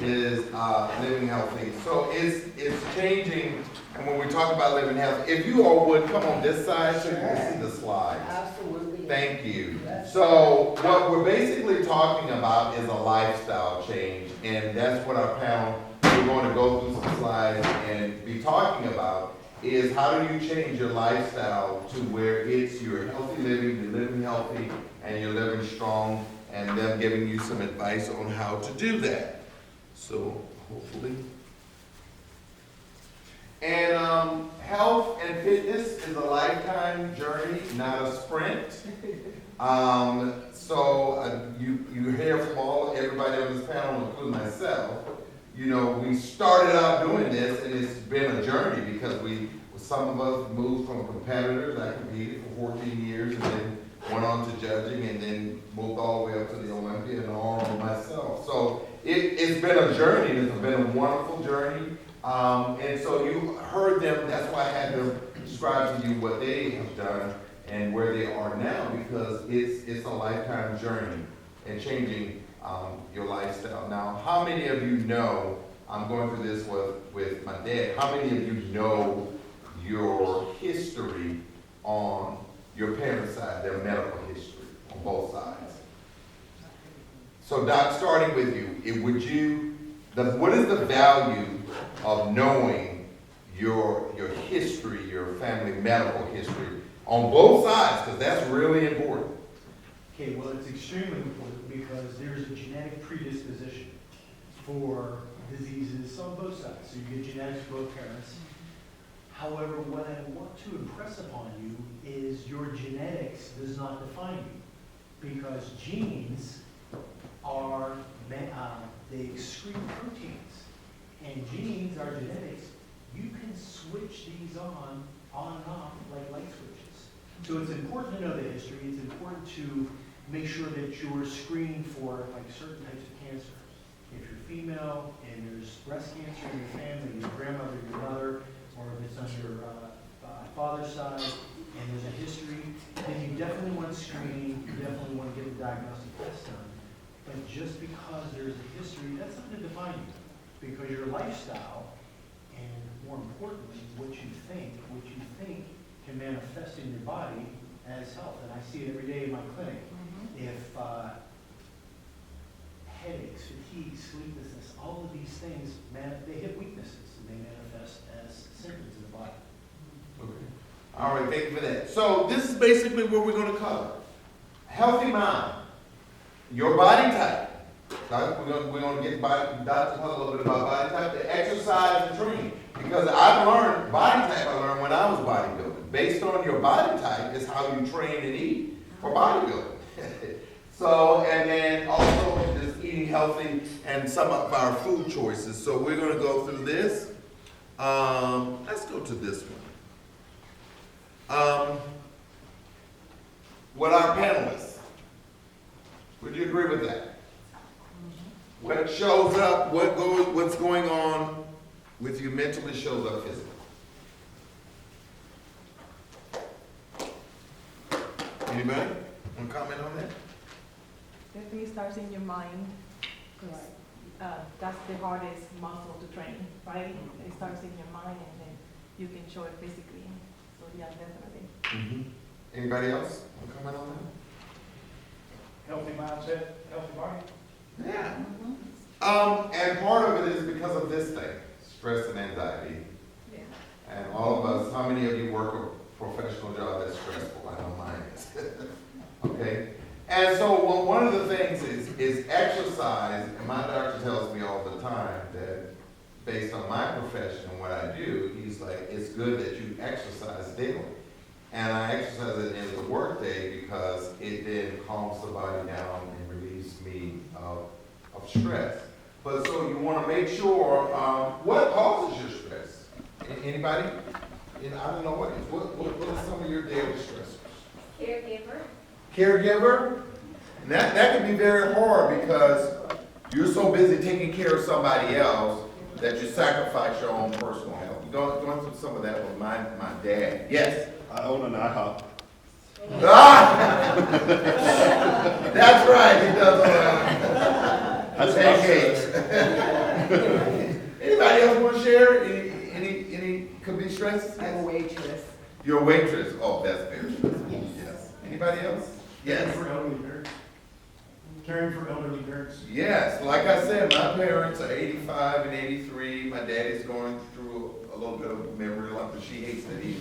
is living healthy. So it's changing, and when we talk about living healthy, if you all would come on this side so you can see the slides. Absolutely. Thank you. So what we're basically talking about is a lifestyle change, and that's what our panel, we're going to go through some slides and be talking about, is how do you change your lifestyle to where it's you're healthy living, you're living healthy, and you're living strong, and them giving you some advice on how to do that. So hopefully. And health and fitness is a lifetime journey, not a sprint. You hear from everybody on this panel, including myself. You know, we started out doing this, and it's been a journey because some of us moved from competitors. I competed for 14 years, and then went on to judging, and then moved all the way up to the Olympia and all on myself. So it's been a journey. It's been a wonderful journey. And so you heard them. That's why I had them describe to you what they have done and where they are now, because it's a lifetime journey and changing your lifestyle. Now, how many of you know, I'm going through this with my dad, how many of you know your history on your parents' side, their medical history on both sides? So Doc, starting with you, what is the value of knowing your history, your family medical history on both sides? Because that's really important. Okay, well, it's extremely important because there's a genetic predisposition for diseases on both sides. So you get genetics from both parents. However, what I want to impress upon you is your genetics does not define you, because genes are, they excrete proteins, and genes are genetics. You can switch these on and off like light switches. So it's important to know the history. It's important to make sure that you're screened for like certain types of cancer. If you're female and there's breast cancer in your family, your grandmother, your mother, or if it's on your father's side and there's a history, then you definitely want screening. You definitely want to get the diagnostic test done. But just because there's a history, that's not going to define you, because your lifestyle and, more importantly, what you think can manifest in your body as health. And I see it every day in my clinic. If headaches, fatigue, sleeplessness, all of these things, they hit weaknesses, and they manifest as symptoms in the body. Okay. All right, thank you for that. So this is basically what we're going to cover. Healthy mind, your body type. Right? We're going to get Dr. talk a little bit about body type, the exercise and training. Because I've learned body type, I learned when I was bodybuilding. Based on your body type is how you train and eat for bodybuilding. So, and then also just eating healthy and some of our food choices. So we're going to go through this. Let's go to this one. What our panelists, would you agree with that? What shows up, what's going on with you mentally shows up physically. Anybody want to comment on that? Definitely starts in your mind, because that's the hardest muscle to train, right? It starts in your mind, and then you can show it physically. So yeah, definitely. Mm-hmm. Anybody else want to comment on Healthy mindset, healthy body. that? Yeah. And part of it is because of this thing, stress and anxiety. Yeah. And all of us, how many of you work a professional job that's stressful? I know mine is. Okay? And so one of the things is exercise, and my doctor tells me all the time that based on my profession and what I do, he's like, it's good that you exercise daily. And I exercise at the end of the workday because it then calms the body down and relieves me of stress. But so you want to make sure, what causes your stress? Anybody? I don't know what is. What are some of your daily stressors? Caregiver. Caregiver? And that can be very hard because you're so busy taking care of somebody else that you sacrifice your own personal health. Going through some of that with my dad. Yes? I own an IHOP. Ah! That's right, he does pancakes. Anybody else want to share? Any could be stresses? I'm a waitress. You're a waitress. Oh, that's very stressful. Yes. Anybody else? Yes. For elderly parents. Caring for elderly parents. Yes. Like I said, my parents are 85 and 83. My daddy's going through a little bit of memory loss, but she hates that he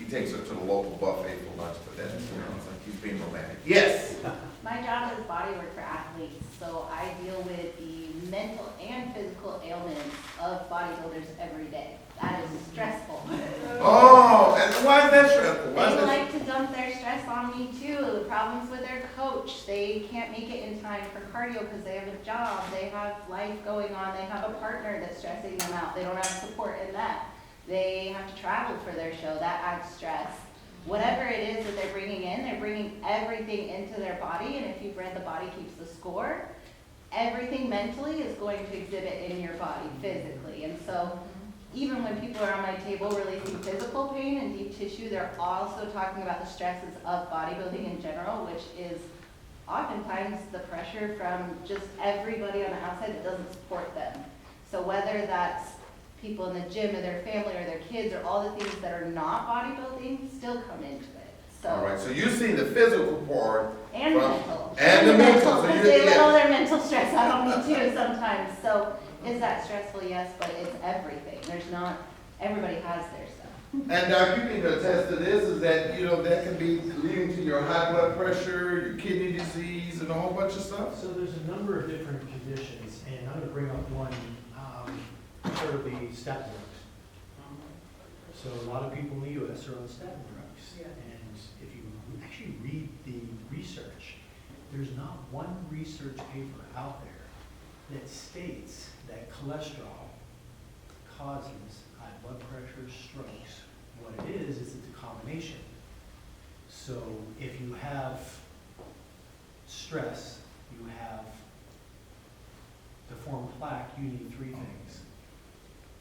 takes her to the local buffet for lunch, but that's, you know, it's like he's being romantic. Yes. My job is bodywork for athletes, so I deal with the mental and physical ailments of bodybuilders every day. That is stressful. Oh, and why is that stressful? Why is They that? like to dump their stress on me too. Problems with their coach. They can't make it in time for cardio because they have a job. They have life going on. They have a partner that's stressing them out. They don't have support in that. They have to travel for their show. That adds stress. Whatever it is that they're bringing everything into their body. And if you've read The Body Keeps the Score, everything mentally is going to exhibit in your body physically. And so even when people are on my table releasing physical pain and deep tissue, they're also talking about the stresses of bodybuilding in general, which is oftentimes the pressure from just everybody on the outside that doesn't support them. So whether that's people in the gym or their family or their kids or all the things that are not bodybuilding still come into it. So All right, so you see the physical part. and from- mental. And the mental. So Because you, they let all yeah. their mental stress out on me too sometimes. So is that stressful? Yes, but it's everything. There's not, everybody has their stuff. And Doc, you can attest to this, is that, you know, that can be leading to your high blood pressure, your kidney disease, and a whole bunch of stuff. So there's a number of different conditions, and I'm gonna bring up one, the statin drugs. So a lot of people in the US are on statin drugs. Yeah. And if you actually read the research, there's not one research paper out there that states that cholesterol causes high blood pressure, strokes. What it is it's a combination. So if you have stress, you have to form plaque, you need three things.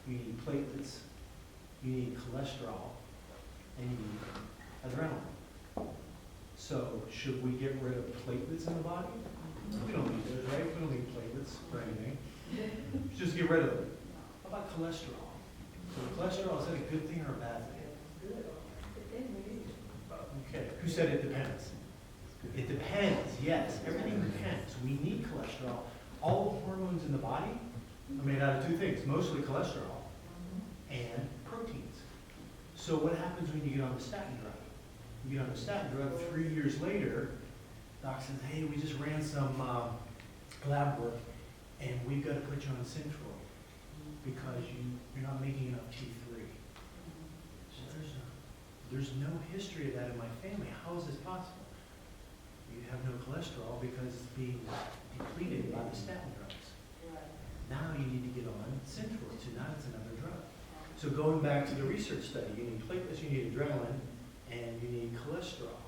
You need platelets, you need cholesterol, and you need adrenaline. So should we get rid of platelets in the body? We don't need those, right? We don't need platelets or anything. Just get rid of them. How about cholesterol? So cholesterol, is that a good thing or a bad thing? Okay, who said it depends? It depends, yes, everything depends. We need cholesterol. All the hormones in the body are made out of two things, mostly cholesterol and proteins. So what happens when you get on the statin drug? You get on the statin drug, 3 years later, doc says, hey, we just ran some lab work and we've got to put you on Synthroid because you're not making enough T3. So there's no history of that in my family. How is this possible? You have no cholesterol because it's being depleted by the statin drugs. Now you need to get on Synthroid, so now it's another drug. So going back to the research study, you need platelets, you need adrenaline, and you need cholesterol.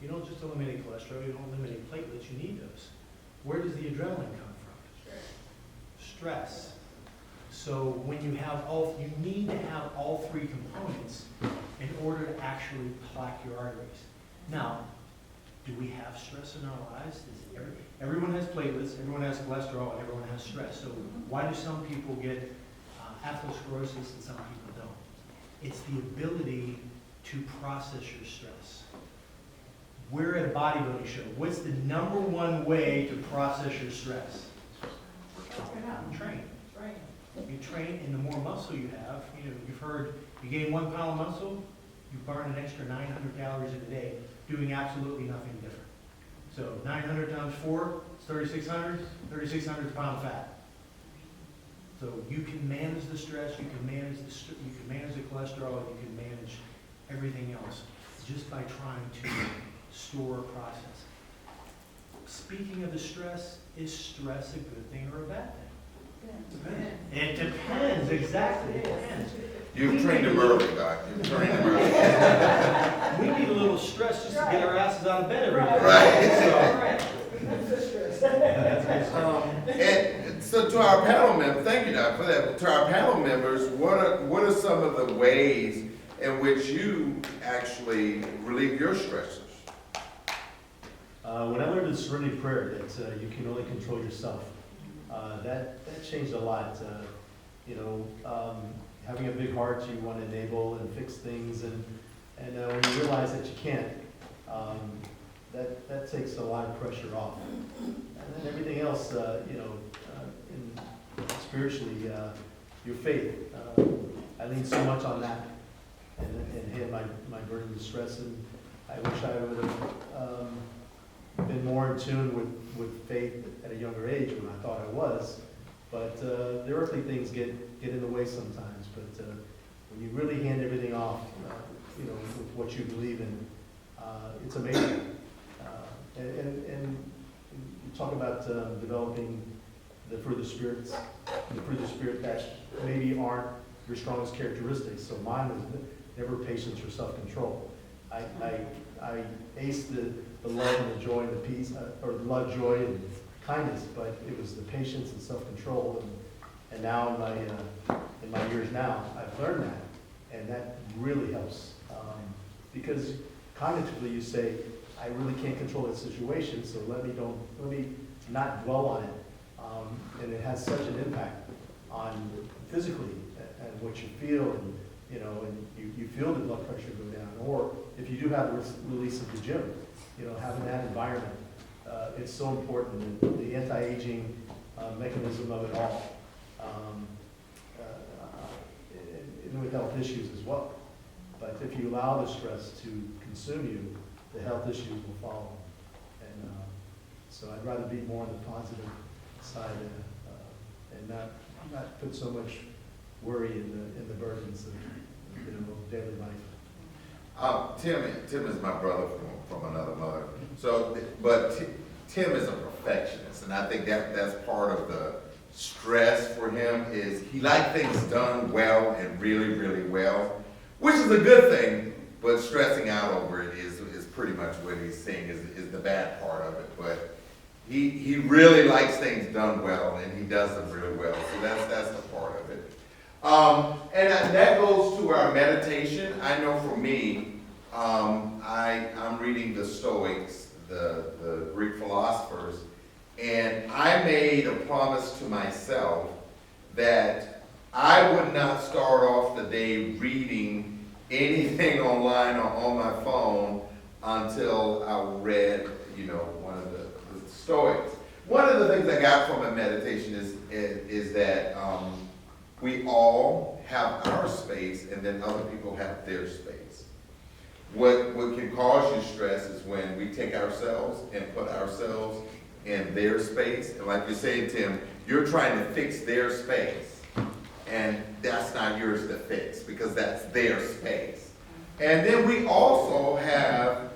You don't just eliminate cholesterol, you don't eliminate platelets, you need those. Where does the adrenaline come from? Stress. So when you have you need to have all three components in order to actually plaque your arteries. Now, do we have stress in our lives? Everyone has platelets, everyone has cholesterol, and everyone has stress. So why do some people get atherosclerosis and some people don't? It's the ability to process your stress. We're at a bodybuilding show. What's the number one way to process your stress? Train. You train, and the more muscle you have, you've heard, you gain 1 pound of muscle, you burn an extra 900 calories in a day, doing absolutely nothing different. So 900 times 4 is 3,600. 3,600 is a pound of fat. So you can manage the stress, you can manage the cholesterol, you can manage everything else just by trying to store, process. Speaking of the stress, is stress a good thing or a bad thing? It depends, exactly, it depends. You've trained him early, Doc. You've trained him early. We need a little stress just to get our asses out of bed every day. Right. So, And so to our panel members, thank you, Doc, for that. To our panel members, what are some of the ways in which you actually relieve your stressors? When I learned in Serenity Prayer that you can only control yourself, that changed a lot. Having a big heart, you want to enable and fix things, and when you realize that you can't, that takes a lot of pressure off. And then everything else, spiritually, your faith. I lean so much on that, and hit my burden of stress, and I wish I would have been more in tune with faith at a younger age when I thought I was. But the earthly things get in the way sometimes. But when you really hand everything off, with what you believe in, it's amazing. And you talk about developing the fruit of the spirit that maybe aren't your strongest characteristics. So mine was never patience or self-control. I aced the love and the joy and the peace, or the love, joy, and kindness, but it was the patience and self-control. And now in my years now, I've learned that, and that really helps. Because cognitively you say, I really can't control that situation, so let me not dwell on it. And it has such an impact on physically and what you feel, and you feel the blood pressure go down. Or if you do have the release of the gym, having that environment, it's so important. And the anti-aging mechanism of it all, and with health issues as well. But if you allow the stress to consume you, the health issues will follow. And so I'd rather be more on the positive side and not put so much worry in the burdens of daily life. Tim is my brother from another mother. So, but Tim is a perfectionist, and I think that's part of the stress for him. Is he likes things done well and really, really well, which is a good thing. But stressing out over it is pretty much what he's saying is the bad part of it. But he really likes things done well, and he does them really well. So that's the part of it. And that goes to our meditation. I know for me, I'm reading the Stoics, the Greek philosophers, and I made a promise to myself that I would not start off the day reading anything online or on my phone until I read, one of the Stoics. One of the things I got from a meditation is that we all have our space, and then other people have their space. What can cause you stress is when we take ourselves and put ourselves in their space. And like you're saying, Tim, you're trying to fix their space. And that's not yours to fix, because that's their space. And then we also have,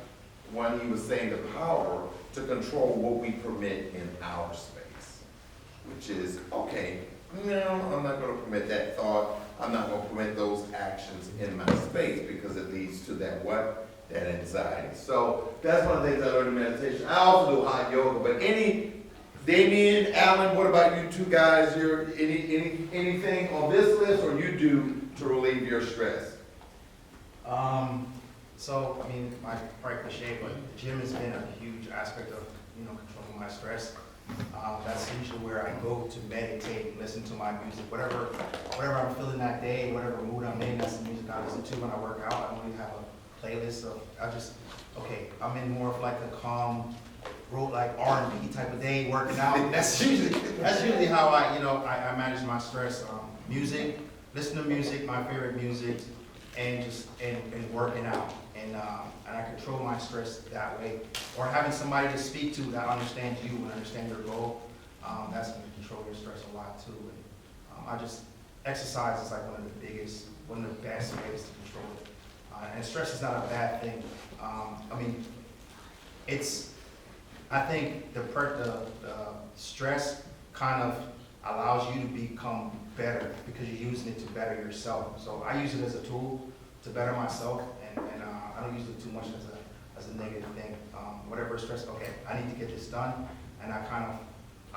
when he was saying, the power to control what we permit in our space. Which is, okay, no, I'm not going to permit that thought. I'm not going to permit those actions in my space, because it leads to that what? That anxiety. So that's one of the things I learned in meditation. I also do hot yoga, but Damien, Alan, what about you two guys? Anything on this list, or you do to relieve your stress? So, my probably cliche, but the gym has been a huge aspect of, controlling my stress. That's usually where I go to meditate, listen to my music, whatever I'm feeling that day, whatever mood I'm in, that's the music I listen to when I work out. I don't really have a playlist of, I'm in more of like a calm, like R&B type of day working out. That's usually how I manage my stress. Music, listen to music, my favorite music, and working out. And I control my stress that way. Or having somebody to speak to that understands you and understands your goal, that's going to control your stress a lot too. And exercise is like one of the best ways to control it. And stress is not a bad thing. I think the stress kind of allows you to become better because you're using it to better yourself. So I use it as a tool to better myself, and I don't use it too much as a negative thing. Whatever stress, okay, I need to get this done, and I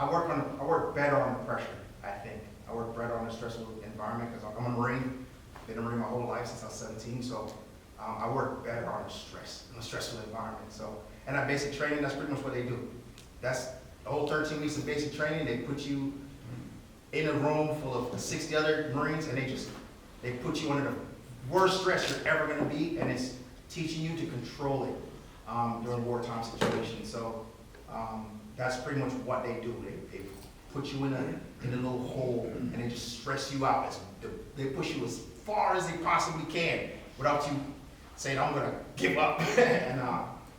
work better under pressure. I think I work better on a stressful environment because I'm a Marine. Been a Marine my whole life since I was 17, so I work better on in a stressful environment. So, and that basic training, that's pretty much what they do. That's the whole 13 weeks of basic training. They put you in a room full of 60 other Marines, and they put you under the worst stress you're ever gonna be, and it's teaching you to control it during wartime situations. So that's pretty much what they do. They put you in a little hole, and they just stress you out. They push you as far as they possibly can without you saying, I'm gonna give up.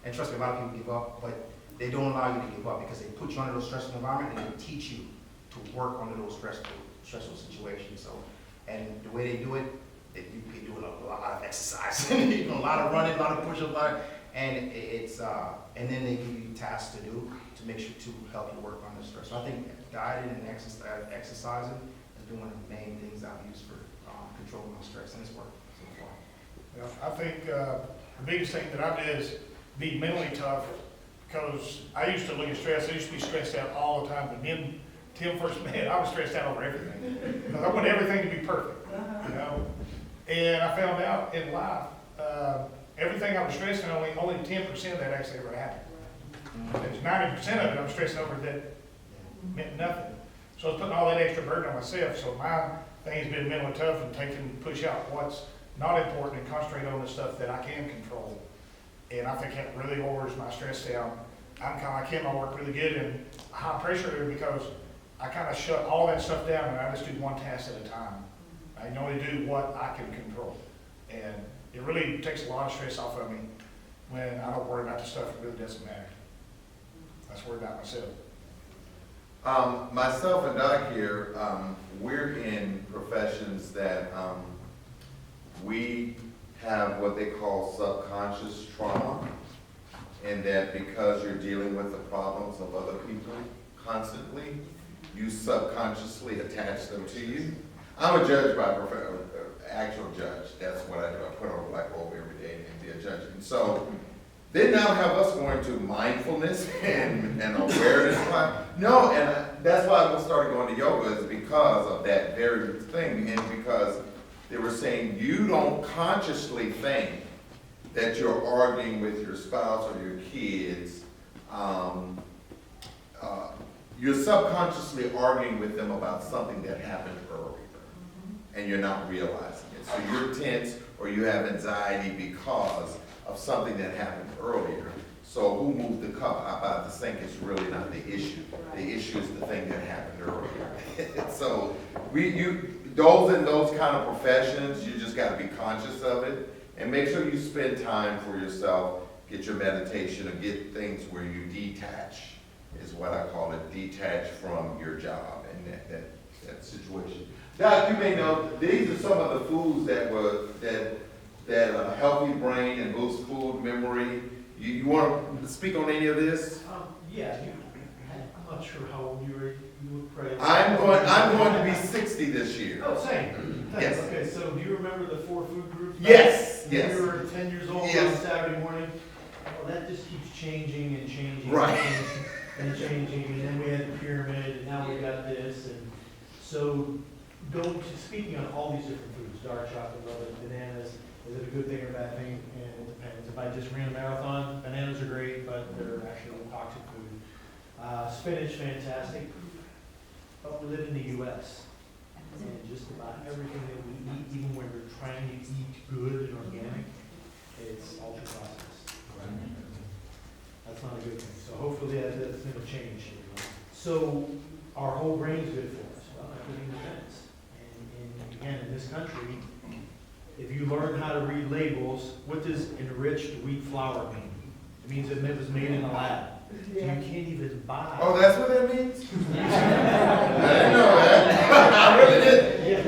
And trust me, a lot of people give up, but they don't allow you to give up because they put you under those stressful environment and they teach you to work under those stressful situations. So, and the way they do it, you be doing a lot of exercise, you know, a lot of running, a lot of push-ups, and and then they give you tasks to do to make sure to help you work on the stress. So I think dieting and exercising is one of the main things I've used for controlling my stress, and it's worked so far. Yeah, I think the biggest thing that I did is be mentally tough, because I used to look at stress, I used to be stressed out all the time, but then Tim first met, I was stressed out over everything. Because I wanted everything to be perfect, you know? And I found out in life, everything I was stressing, only 10% of that actually ever happened. There's 90% of it I'm stressing over that meant nothing. So I was putting all that extra burden on myself. So my thing has been mentally tough and push out what's not important and concentrate on the stuff that I can control. And I think that really lowers my stress down. I keep my work really good and high pressure because I kind of shut all that stuff down and I just do one task at a time. I can only do what I can control. And it really takes a lot of stress off of me when I don't worry about the stuff that really doesn't matter. I just worry about myself. Myself and Doc here, we're in professions that we have what they call subconscious trauma, and that because you're dealing with the problems of other people constantly, you subconsciously attach them to you. I'm a judge by profession, actual judge. That's what I do. I put on a black robe every day and be a judge. And so they now have us going to mindfulness and awareness. No, and that's why I started going to yoga, is because of that very thing, and because they were saying you don't consciously think that you're arguing with your spouse or your kids. You're subconsciously arguing with them about something that happened earlier, and you're not realizing it. So you're tense or you have anxiety because of something that happened earlier. So who moved the cup up out of the sink is really not the issue. The issue is the thing that happened earlier. So those in those kind of professions, you just got to be conscious of it and make sure you spend time for yourself, get your meditation, or get things where you detach, is what I call it, detach from your job and that situation. Doc, you may know, these are some of the foods that healthy brain and boost food memory. You want to speak on any of this? Yeah, I'm not sure how old you were. You would probably. I'm going to be 60 this year. Oh, same. Yes. Okay, so do you remember the 4 food groups? Yes, When yes. you were 10 years old Yes. on Saturday morning? Well, that just keeps changing and changing. Right. And changing, and then we had the pyramid, and now we got this, and so speaking on all these different foods, dark chocolate, love it, bananas, is it a good thing or a bad thing? And it depends. If I just ran a marathon, bananas are great, but they're actually a toxic food. Spinach, fantastic, but we live in the U.S., and just about everything that we eat, even when we're trying to eat good and organic, it's ultra processed. That's not a good thing. So hopefully that's going to change. So our whole brain's good for us. Well, everything depends. And again, in this country, if you learn how to read labels, what does enriched wheat flour mean? It means it was made in a lab. So you can't even buy. Oh, that's what that means? I didn't know that. I really didn't. Yes.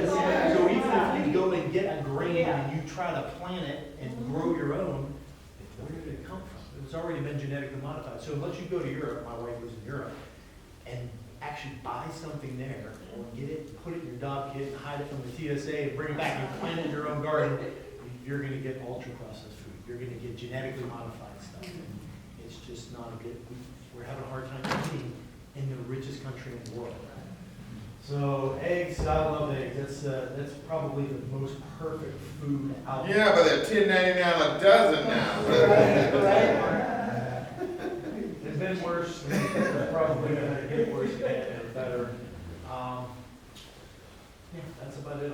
So even if you go and get a grain and you try to plant it and grow your own, where did it come from? It's already been genetically modified. So unless you go to Europe, my wife was in Europe, and actually buy something there, or get it, put it in your dog kit, and hide it from the TSA, and bring it back and plant it in your own garden, you're going to get ultra processed food. You're going to get genetically modified stuff. And it's just not a good. We're having a hard time eating in the richest country in the world. So eggs, I love eggs. That's probably the most perfect food out there. Yeah, but they're $10.99 a dozen now. It's been worse. It's probably going to get worse again or better.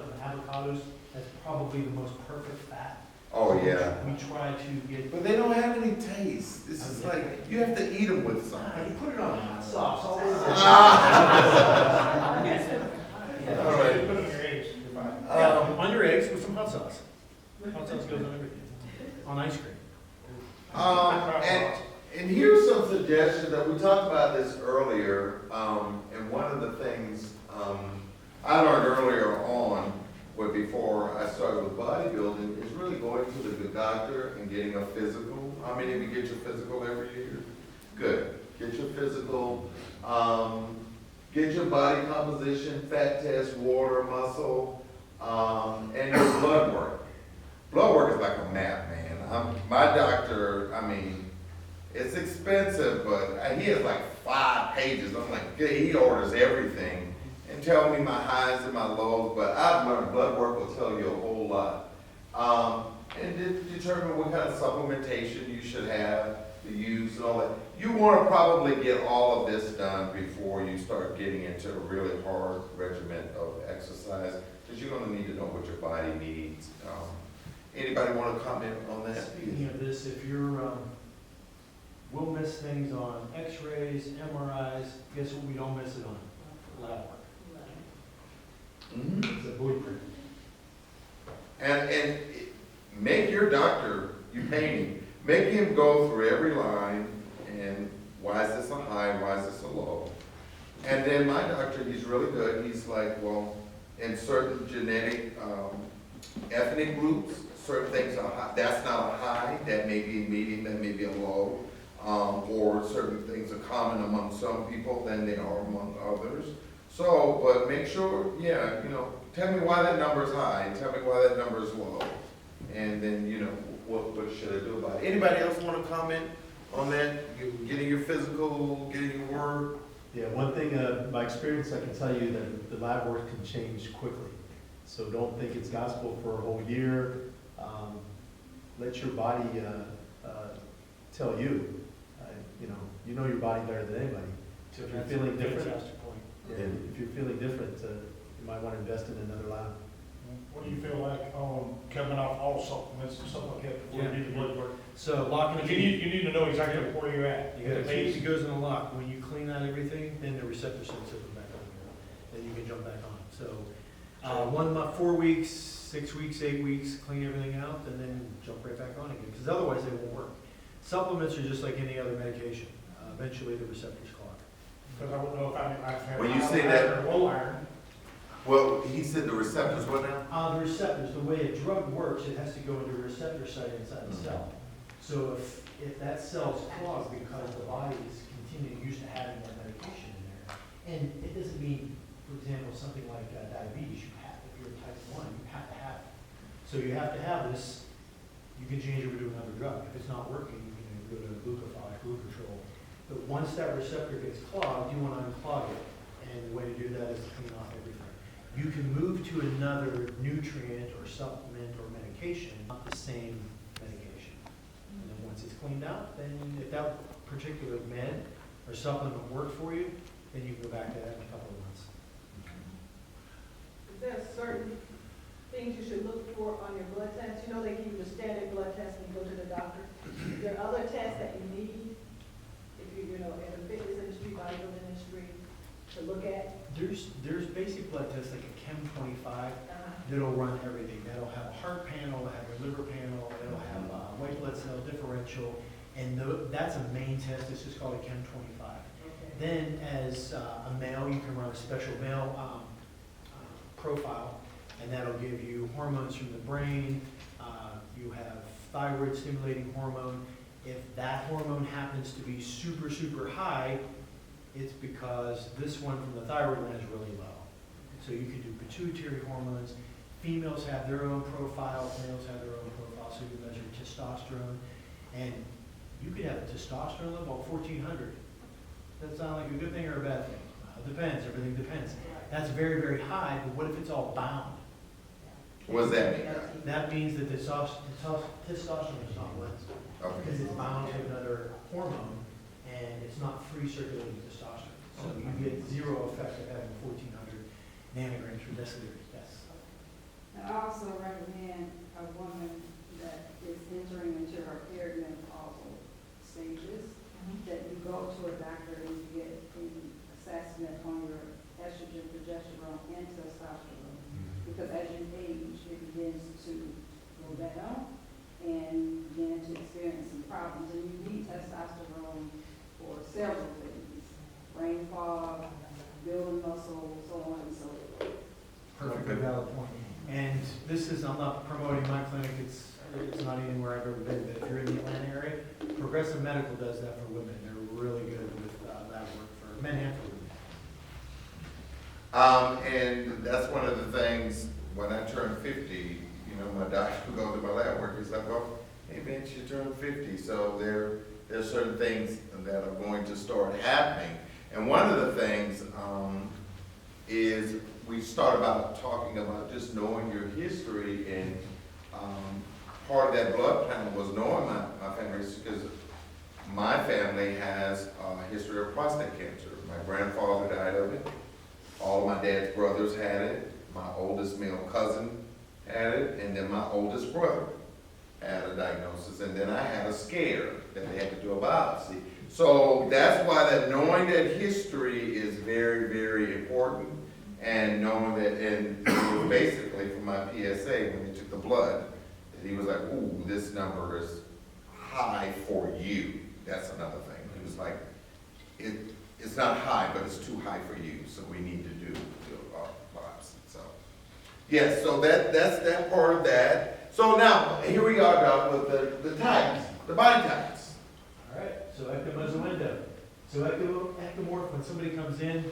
of avocados, that's probably the most perfect fat. Oh, yeah. We try to get, But they don't have any taste. This is like, you have to eat them with you something. put it on hot sauce, all over. All right. Put them in your eggs, you're fine. On your eggs with some hot sauce. Hot sauce goes on everything, on ice cream. And here's some suggestions that we talked about this earlier, and one of the things, I learned earlier on, before I started with bodybuilding, is really going to the good doctor and getting a physical. How many of you get your physical every year? Good, get your physical, get your body composition, fat test, water, muscle, and your blood work. Blood work is like a map, man. My doctor, I mean, it's expensive, but he has like 5 pages. I'm like, he orders everything and tell me my highs and my lows, but I've learned blood work will tell you a whole lot. And determine what kind of supplementation you should have to use and all that. You want to probably get all of this done before you start getting into a really hard regimen of exercise, because you're going to need to know what your body needs. Anybody want to comment on that? Speaking of this, if you're, we'll miss things on x-rays, MRIs, guess what we don't miss it on? Lab work. Mhm. It's a blueprint. And make your doctor, you pay him, make him go through every line, and why is this a high, why is this a low? And then my doctor, he's really good, he's like, well, in certain genetic, ethnic groups, certain things are high, that's not a high, that may be a medium, that may be a low. Or certain things are common among some people than they are among others. So, but make sure, yeah, tell me why that number is high, and tell me why that number is low. And then, what should I do about it? Anybody else want to comment on that? Getting your physical, getting your work? Yeah, one thing, my experience, I can tell you that the lab work can change quickly. So don't think it's gospel for a whole year. Let your body tell you. You know your body better than anybody. So if you're feeling different, Fantastic point. if you're feeling different, you might want to invest in another lab. What do you feel like on coming off all supplements and stuff like that before you do the blood work? So locking But it. you need to know exactly where you're at. You got a case that goes in a lock. When you clean out everything, then the receptor sets it back on here. Then you can jump back on. So, 1 month, 4 weeks, 6 weeks, 8 weeks, clean everything out, and then jump right back on again. Because otherwise they won't work. Supplements are just like any other medication. Eventually the receptors clog. Because I wouldn't know if I've had. When you high say iron that- or low iron. Well, he said the receptors, what now? The receptors, the way a drug works, it has to go into a receptor site inside the cell. So if that cell's clogged because the body is continuing used to having that medication in there, and it doesn't mean, for example, something like diabetes, if you're type 1, you have to have it. So you have to have this, you can change it to another drug. If it's not working, you can go to glucocontrol. But once that receptor gets clogged, you want to unclog it. And the way to do that is to clean off everything. You can move to another nutrient or supplement or medication, not the same medication. And then once it's cleaned out, then if that particular med or supplement worked for you, then you can go back to that in a couple of months. Is there certain things you should look for on your blood test? You know they give you the standard blood test when you go to the doctor. Is there other tests that you need if you know, in the fitness industry, bodybuilding industry, to look at? There's basic blood tests like a Chem 25 that'll run everything. That'll have a heart panel, that'll have a liver panel, that'll have a white blood cell differential, and that's a main test. It's just called a Chem 25. Okay. Then as a male, you can run a special male profile, and that'll give you hormones from the brain. You have thyroid stimulating hormone. If that hormone happens to be super, super high, it's because this one from the thyroid gland is really low. So you can do pituitary hormones. Females have their own profiles, males have their own profiles, so you can measure testosterone. And you could have a testosterone level of 1400. Does that sound like a good thing or a bad thing? It depends, everything depends. That's very, very high, but what if it's all bound? What does that mean? That means that the testosterone is not less. Because it's bound to another hormone, and it's not free circulating testosterone. So you get zero effect of having 1400 nanograms per deciliter. Yes. And I also recommend a woman that is entering into her perimenopausal stages, that you go to a doctor and you get an assessment on your estrogen, progesterone, and testosterone. Because as you age, it begins to go down and begin to experience some problems. And you need testosterone for several things: brain fog, building muscle, so on and so forth. Perfectly valid point. And this is, I'm not promoting my clinic, it's not anywhere I've ever been, but if you're in the Atlanta area, Progressive Medical does that for women. They're really good with that work for men and for women. And that's one of the things, when I turned 50, you know, my doctor would go to my lab work, he's like, oh, hey, Vince, you turned 50. So there's certain things that are going to start happening. And one of the things is we start about talking about just knowing your history, and part of that blood panel was knowing my family history, because my family has a history of prostate cancer. My grandfather died of it. All of my dad's brothers had it. My oldest male cousin had it, and then my oldest brother had a diagnosis, and then I had a scare that they had to do a biopsy. So that's why that knowing that history is very, very important, and knowing that, and it was basically for my PSA, when they took the blood, that he was like, ooh, this number is high for you. That's another thing. He was like, it's not high, but it's too high for you, so we need to do a biopsy. So, yes, so that's that part of that. So now, here we are, Doc, with the types, the body types. All right, so ectom is a window. So ectomorph, when somebody comes in,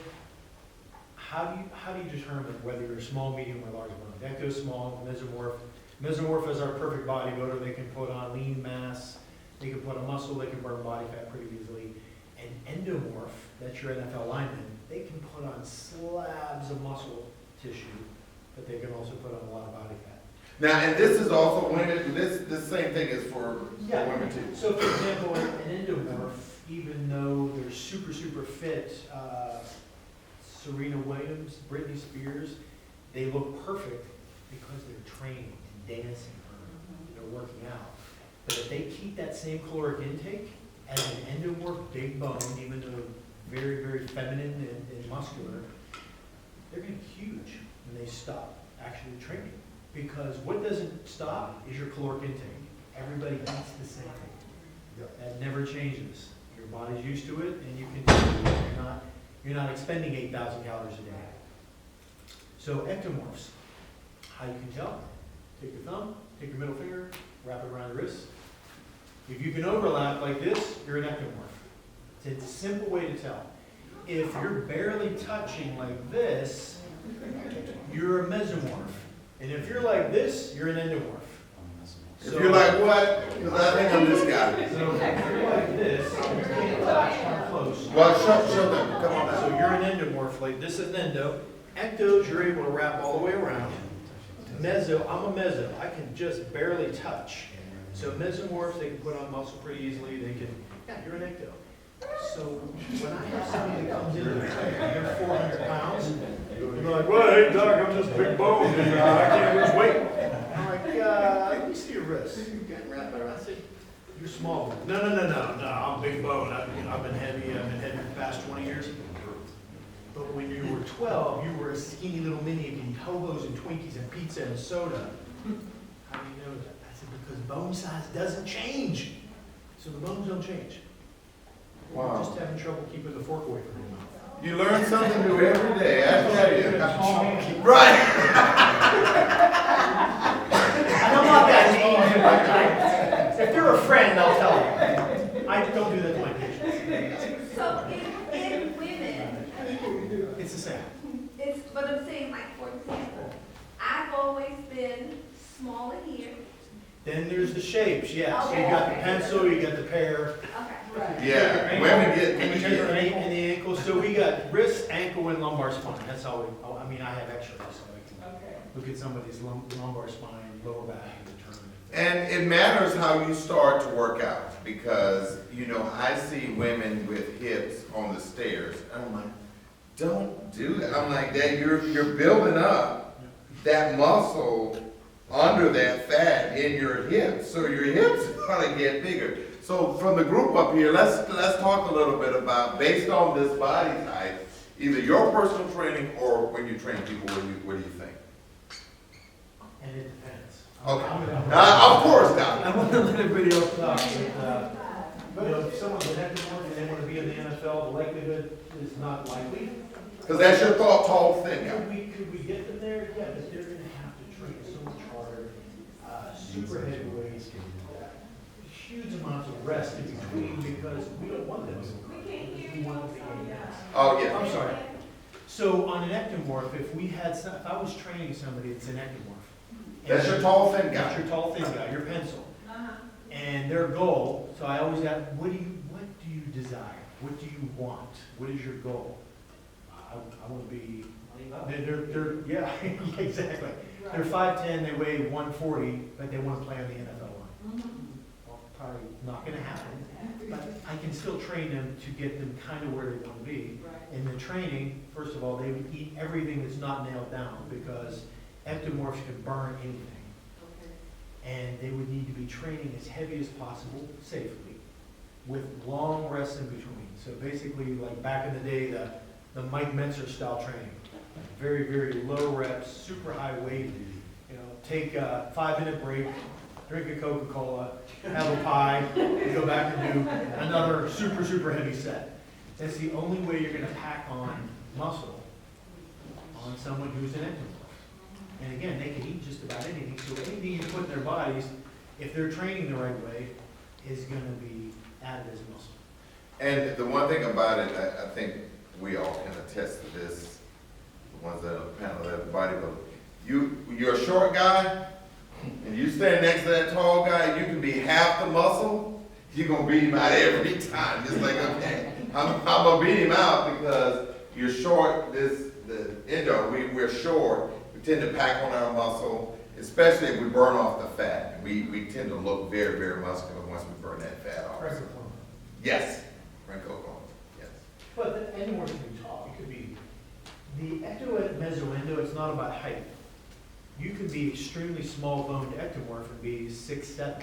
how do you determine whether you're small, medium, or large bone? Ecto small, mesomorph. Mesomorph is our perfect bodybuilder. They can put on lean mass, they can put on muscle, they can burn body fat pretty easily. And endomorph, that's your NFL lineman, they can put on slabs of muscle tissue, but they can also put on a lot of body fat. Now, and this is also women, this same thing is for women too. So for example, an endomorph, even though they're super, super fit, Serena Williams, Britney Spears, they look perfect because they're training and dancing, or they're working out. But if they keep that same caloric intake as an endomorph, big bone, even though very, very feminine and muscular, they're gonna be huge when they stop actually training. Because what doesn't stop is your caloric intake. Everybody eats the same. That never changes. Your body's used to it, and you continue. You're not expending 8,000 calories a day. So ectomorphs, how you can tell? Take your thumb, take your middle finger, wrap it around the wrist. If you can overlap like this, you're an ectomorph. It's a simple way to tell. If you're barely touching like this, you're a mesomorph. And if you're like this, you're an endomorph. If you're like what? Because I think I'm this guy. So if you're like this, you can't touch, come close. Well, show them. Come on So now. you're an endomorph, like this is an endo. Ectos, you're able to wrap all the way around. Meso, I'm a meso. I can just barely touch. So mesomorphs, they can put on muscle pretty easily. They can, yeah, you're an ecto. So when I have somebody that comes in and they're 400 pounds, they're like, well, hey, doc, I'm just big boned and I can't lose weight. I'm like, let me see your wrist. I said, you're small. No, I'm big bone. I've been heavy for the past 20 years. But when you were 12, you were a skinny little mini, you could eat hobos and Twinkies and pizza and soda. How do you know that? I said, because bone size doesn't change. So the bones don't change. Wow. We're just having trouble keeping the fork away from your mouth. You learn something new every day, I tell you. Right. And I'm not that mean. If they're a friend, I'll tell you. I don't do that to my patients. So in women, It's the same. but I'm saying, like, for example, I've always been smaller here. Then there's the shapes, yes. So you got the pencil, you got the pear. Okay. Yeah, women get, And the ankle, so we got wrist, ankle, and lumbar spine. That's how I have x-rays, so I can look at somebody's lumbar spine, lower back, and determine. and it matters how you start to work out, because, you know, I see women with hips on the stairs, and I'm like, don't do that. I'm like, Dad, you're building up that muscle under that fat in your hips, so your hips are gonna get bigger. So from the group up here, let's talk a little bit about, based on this body type, either your personal training or when you train people, what do you think? And it depends. Okay. I'm gonna- Of course, Doc. I want to let everybody else talk, but, you know, if someone's an ectomorph and they want to be in the NFL, the likelihood is not likely. Because that's your tall thing. Could we get them there? Yeah, but they're gonna have to train so much harder, super heavyweights, huge amounts of rest in between, because we don't want them to. We want them to get gas. Oh, yeah. I'm sorry. So on an ectomorph, if I was training somebody that's an ectomorph. That's your tall, thin That's guy. your tall, thin guy, your pencil. And their goal, so I always ask, what do you desire? What do you want? What is your goal? I want to be, yeah, exactly. They're 5'10", they weigh 140, but they want to play on the NFL line. Well, probably not gonna happen, but I can still train them to get them kind of where they want to be. In the training, first of all, they would eat everything that's not nailed down, because ectomorphs can burn anything. And they would need to be training as heavy as possible, safely, with long rests in between. So basically, like back in the day, the Mike Mentzer style training. Very, very low reps, super high weight, you know, take a 5-minute break, drink a Coca-Cola, have a pie, and go back and do another super, super heavy set. That's the only way you're gonna pack on muscle on someone who's an ectomorph. And again, they can eat just about anything, so anything you put in their bodies, if they're training the right way, is gonna be added as muscle. And the one thing about it, I think we all can attest to this, the ones that are on the panel, that the bodybuilder. You're a short guy, and you stand next to that tall guy, you can be half the muscle, you're gonna beat him out every time. Just like, okay, I'm gonna beat him out because you're short, the endo, we're short, we tend to pack on our muscle, especially if we burn off the fat. We tend to look very, very muscular once we burn that fat off. Yes, wrinkle bone, yes. But the ectomorph can be tall. It could be, the ecto and mesoendo, it's not about height. You could be extremely small boned ectomorph and be 6'7".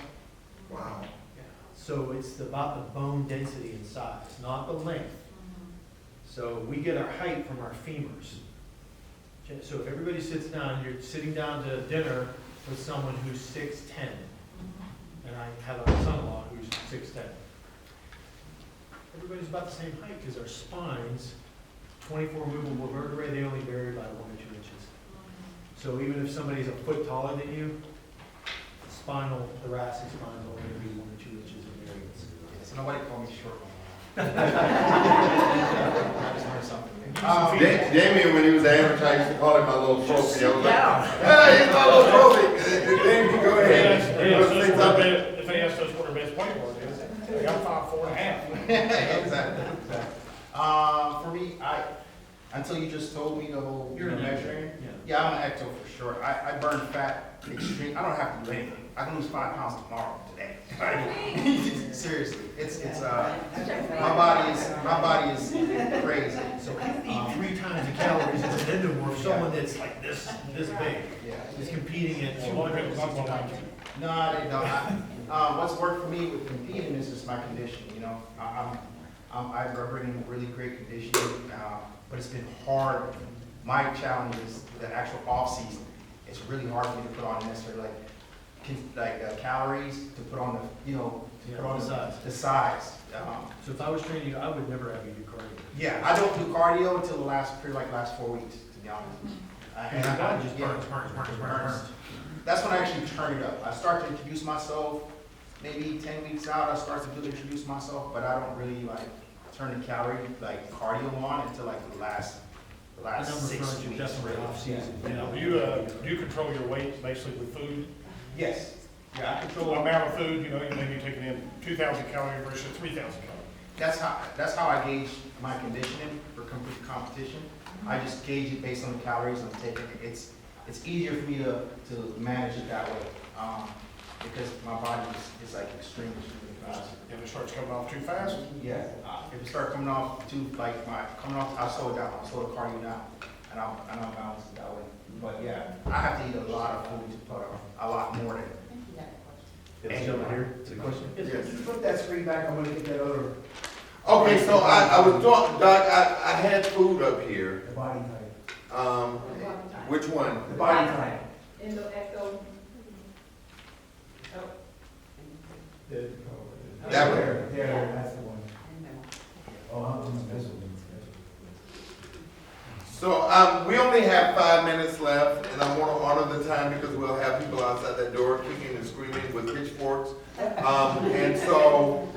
Wow. Yeah. So it's about the bone density and size, not the length. So we get our height from our femurs. So if everybody sits down, you're sitting down to dinner with someone who's 6'10", and I have a son-in-law who's 6'10". Everybody's about the same height, because our spines, 24 movable vertebrae, they only vary by 1 or 2 inches. So even if somebody's a foot taller than you, the thoracic spine will only be 1 or 2 inches of variance. So nobody call me short. I just learned something. Damien, when he was advertising, used to call him my little trophy. I was like, hey, he's my little trophy. Damien, go ahead. If they ask us what our best point guard is, like, I'm 5'4.5". Exactly. For me, until you just told me the whole, You're an measuring. Yeah. Yeah, I'm an ecto for sure. I burn fat extreme. I don't have to do anything. I can lose 5 pounds tomorrow, today. Seriously, it's my body is crazy. So eat 3 times the calories as an endomorph, someone that's like this big, Yeah. is competing at 260 pounds. No, I don't. What's worked for me with competing is just my conditioning. You know, I bring in really great conditioning, but it's been hard. My challenge is the actual off season. It's really hard for me to put on necessarily calories to put on the size. So if I was training you, I would never have you do cardio. Yeah, I don't do cardio until the last 4 weeks, to be honest. And your body just burns. That's when I actually turn it up. I start to introduce myself. Maybe 10 weeks out, I start to really introduce myself, but I don't really turn the cardio on until the last 6 weeks. Definitely off season. Do you control your weight basically with food? Yes. Yeah, I The control. amount of food, you may be taking in 2,000 calories versus 3,000 calories. That's how I gauge my conditioning for competition. I just gauge it based on the calories I'm taking. It's easier for me to manage it that way because my body is extremely fast. If it starts coming off too fast, Yeah. If it starts coming off I slow it down. I slow the cardio down, and and I'm balanced that way. But yeah, I have to eat a lot of food to put on, a lot more than. Yes, gentleman here, it's a question. Yes. Put that screen back, I'm gonna get that other. Okay, so I was talking, Doc, I had food up here. The body type. Which one? The body type. In the echo. That one. There, that's the one. Oh, I'm special. So, we only have 5 minutes left, and I want to honor the time because we'll have people outside that door kicking and screaming with pitchforks. And so,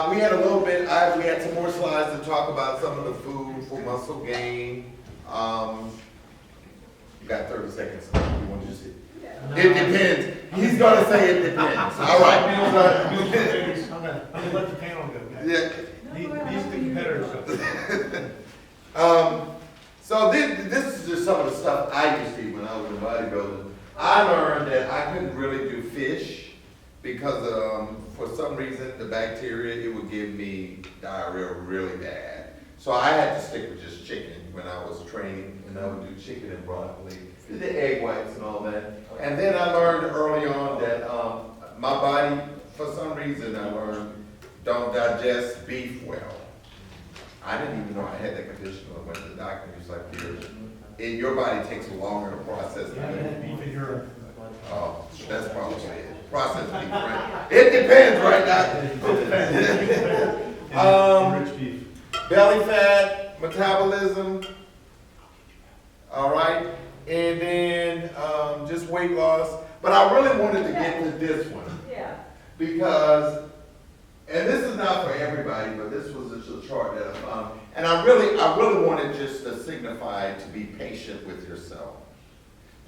we had a little bit, we had some more slides to talk about some of the food for muscle gain. You got 30 seconds. You want to just see? It depends. He's gonna say it depends. All right. I'm gonna let the panel go, guys. Yeah. These are the competitors. So this is just some of the stuff I used to eat when I was in bodybuilding. I learned that I couldn't really do fish because for some reason the bacteria, it would give me diarrhea really bad. So I had to stick with just chicken when I was training, and I would do chicken and broccoli, the egg whites and all that. And then I learned early on that my body, for some reason I learned, don't digest beef well. I didn't even know I had that condition when I went to the doctor. He was like, your body takes longer to process than beef in Europe. Oh, that's probably it. Processed beef, right? It depends, right now. Rich beef. Belly fat, metabolism, all right, and then just weight loss. But I really wanted to get to this one. Yeah. Because, and this is not for everybody, but this was just a chart that I found. And I really wanted just to signify to be patient with yourself.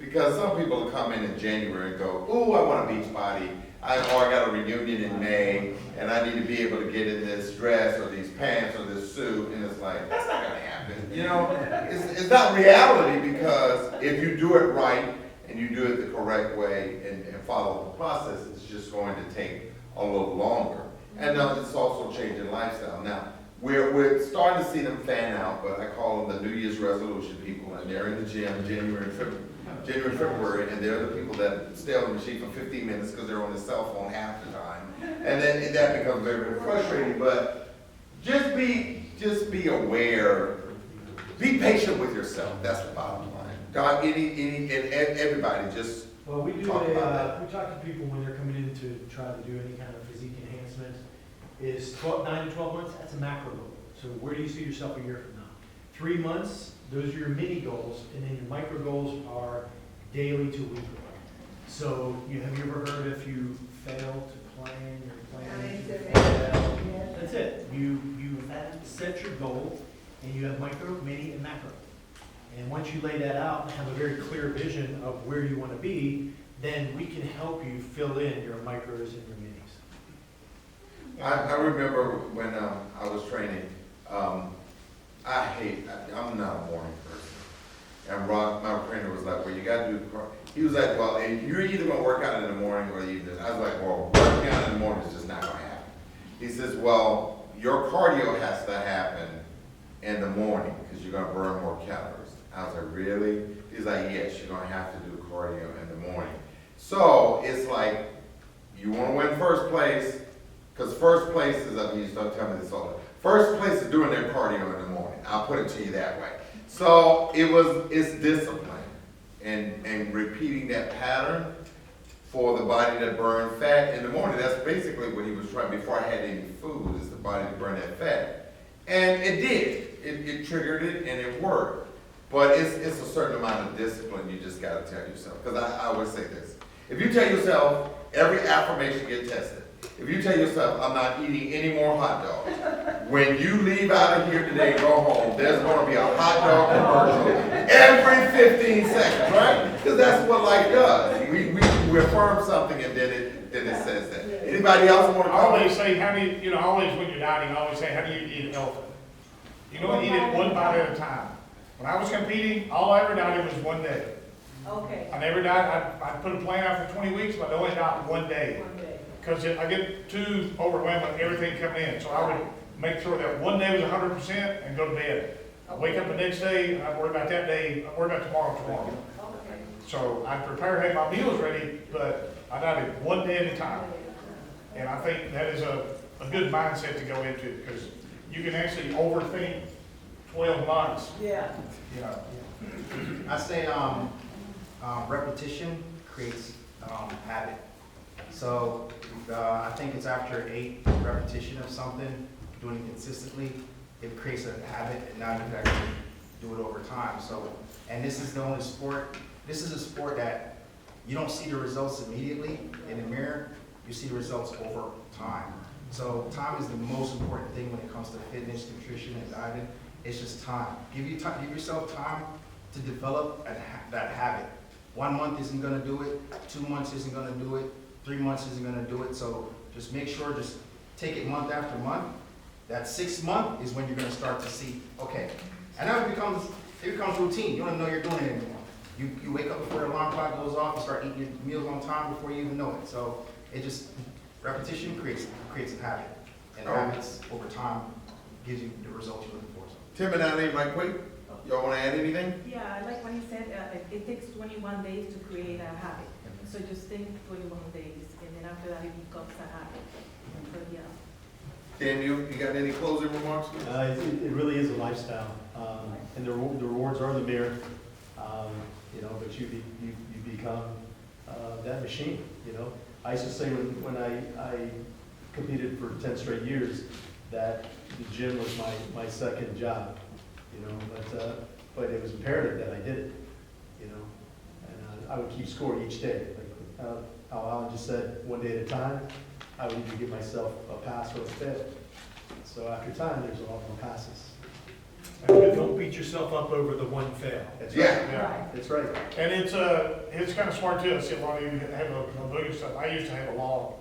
Because some people come in January and go, ooh, I want a beach body. I got a reunion in May, and I need to be able to get in this dress or these pants or this suit. And it's like, that's not gonna happen. You know, it's not reality, because if you do it right and you do it the correct way and follow the process, it's just going to take a little longer. And it's also changing lifestyle. Now, we're starting to see them fan out, but I call them the New Year's resolution people, and they're in the gym January, February, and they're the people that stay on the machine for 15 minutes because they're on the cell phone half the time. And then that becomes very, very frustrating, but just be aware, be patient with yourself. That's the bottom line. God, and everybody just Well, we do talk about that. we talk to people when they're coming in to try to do any kind of physique enhancement. Is 9 to 12 months, that's a macro goal. So where do you see yourself a year from now? 3 months, those are your mini goals, and then your micro goals are daily to weekly. So have you ever heard if you fail to plan, you're planning to fail? That's it. You set your goal, and you have micro, mini, and macro. And once you lay that out and have a very clear vision of where you want to be, then we can help you fill in your micros and your minis. I remember when I was training, I'm not a morning person. And Ron, my trainer, was like, well, you gotta do, he was like, well, you're either gonna work out in the morning or the evening. I was like, well, working out in the morning is just not gonna happen. He says, well, your cardio has to happen in the morning because you're gonna burn more calories. I was like, really? He's like, yes, you're gonna have to do cardio in the morning. So it's like, you wanna win first place, because first place is, you don't tell me this all the time. First place is doing their cardio in the morning. I'll put it to you that way. So it's discipline and repeating that pattern for the body to burn fat in the morning. That's basically what he was trying, before I had any food, is the body to burn that fat. And it did. It triggered it and it worked. But it's a certain amount of discipline you just gotta tell yourself. Because I always say this. If you tell yourself, every affirmation get tested. If you tell yourself, I'm not eating any more hot dogs, when you leave out of here today and go home, there's going to be a hot dog commercial every 15 seconds, right? Because that's what life does. We affirm something and then it says that. Anybody else want to I always comment? say, always when you're dieting, I always say, how do you eat healthy? You know, eat it one bite at a time. When I was competing, all I ever dieted was 1 day. Okay. I never dieted, I put a plan out for 20 weeks, but I only dieted 1 day. Because I get too overwhelmed with everything coming in. So I would make sure that 1 day was 100% and go to bed. I wake up the next day, and I worry about that day, I worry about tomorrow. Okay. So I prepare, have my meals ready, but I got it one day at a time. And I think that is a good mindset to go into, because you can actually overthink 12 months, Yeah. you know. I say, repetition creates, habit. So, I think it's after 8 repetition of something, doing it consistently, it creates a habit, and now you can actually do it over time. So, and this is the only sport, this is a sport that you don't see the results immediately in the mirror, you see the results over time. So time is the most important thing when it comes to fitness, nutrition, and dieting. It's just time. Give yourself time to develop that habit. 1 month isn't gonna do it, 2 months isn't gonna do it, 3 months isn't gonna do it. So just make sure, just take it month after month. That 6th month is when you're gonna start to see, okay. And now it becomes routine. You don't even know you're doing it anymore. You wake up before the alarm clock goes off, you start eating your meals on time before you even know it. So it just, repetition creates a habit. And habits over time gives you the results you're looking for. So. Tim and Eileen, right quick, y'all wanna add anything? Yeah, I like what he said, it takes 21 days to create a habit. So just think 21 days, and then after that it becomes a habit. So, yeah. Dan, you got any closing remarks? It really is a lifestyle, and the rewards are the mirror, you know, but you become that machine, you know. I used to say when I competed for 10 straight years, that the gym was my second job, you know, but it was imperative that I did it, you know, and I would keep score each day. Like how Alan just said, one day at a time, I would either give myself a pass or a fail. So after time, there's a lot more passes. And don't beat yourself up over the one fail. That's Yeah. right. Yeah. That's right. And it's kind of smart too. I see a lot of you have a book and stuff. I used to have a log,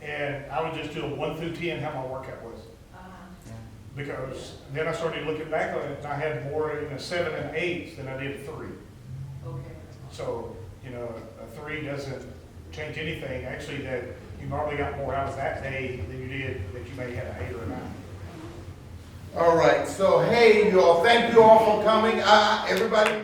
and I would just do a 1 through 10 how my workout was. Because then I started looking back on it, and I had more in a 7 and 8 than I did a 3. Okay. So, you know, a 3 doesn't change anything. Actually, that you normally got more out of that day than you did that you may have an 8 or a 9. All right, so hey, you all, thank you all for coming. Everybody.